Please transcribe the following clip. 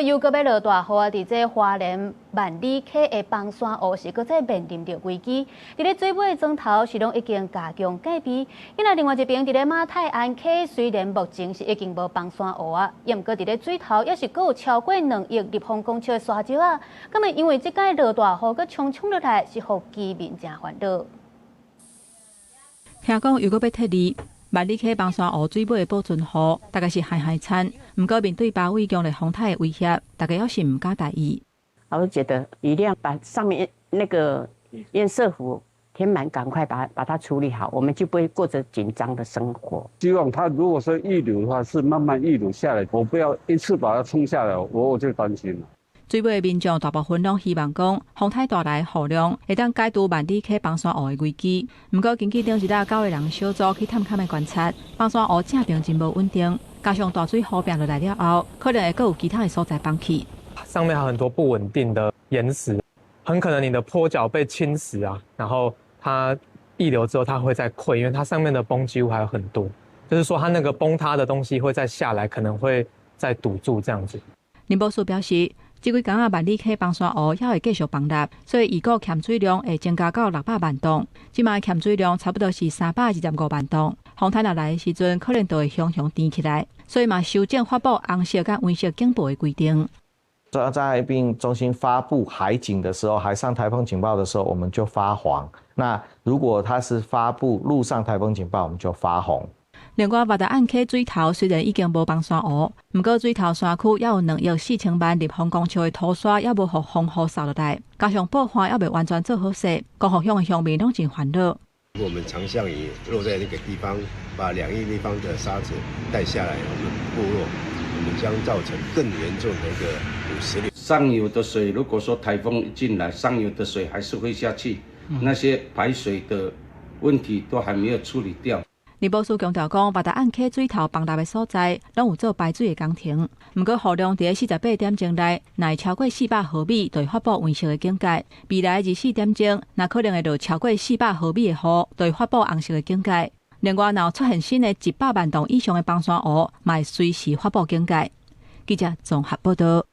又閣要落大雨啊！佇這花蓮萬里溪的崩山湖是閣再面臨着危機。佇咧水尾的莊頭是攏已經加強戒備。因為另外一邊佇咧馬太安溪，雖然目前是已經無崩山湖啊，也毋過佇咧水頭也是閣有超過2億立方公尺的沙石啊。咁麼因為即擺落大雨閣沖落來，是互居民真煩惱。聽講又閣要撤離。萬里溪崩山湖水尾的保存湖，大概是海慘。不過面對包圍強烈風台的威脅，大家還是唔敢大意。我覺得一定要把上面那個堰塞湖填滿，趕快把它處理好，我們就不會過着緊張的生活。希望它如果說溢流的話，是慢慢溢流下來，我不要一次把它沖下來，我就擔心了。水尾的民眾大部分攏希望講，風台大來雨量會當解除萬里溪崩山湖的危機。不過，根據頂一日9個人小組去探勘的觀察，崩山湖正平真無穩定，加上大水雨拼落來了後，可能會閣有其他的所在崩起。上面還有很多不穩定的岩石，很可能你的坡腳被侵蝕啊，然後它溢流之後它會再潰，因為它上面的崩幾乎還有很多，就是說它那個崩塌的東西會再下來，可能會再堵住這樣子。林保署表示，這幾天萬里溪崩山湖還會繼續崩塌，所以預估欠水量會增加到600萬噸。現在欠水量差不多是325萬噸。風台若來的時陣，可能就會熊填起來，所以嘛修正發布紅色跟溫色警報的規定。在災病中心發布海警的時候，海上颱風警報的時候，我們就發黃。那如果它是發布陸上颱風警報，我們就發紅。另外，八大安溪水頭雖然已經無崩山湖，不過水頭山區也有2億4千萬立方公尺的土沙，也無互風雨掃落來，加上爆花也未完全做好勢，各後鄉的鄉民攏真煩惱。我們長項也落在那個地方，把2億立方的沙子帶下來，我們部落，我們將造成更嚴重的一個土石流。上游的水，如果說颱風一進來，上游的水還是會下去，那些排水的問題都還沒有處理掉。林保署強調講，八大安溪水頭崩塌的所在，攏有做排水的工程。不過雨量在48點鐘內，若會超過400毫米，就會發布黃色的警戒。未來24點鐘，若可能會落超過400毫米的雨，就會發布紅色的警戒。另外，若出現新的100萬噸以上的崩山湖，嘛會隨時發布警戒。記者綜合報道。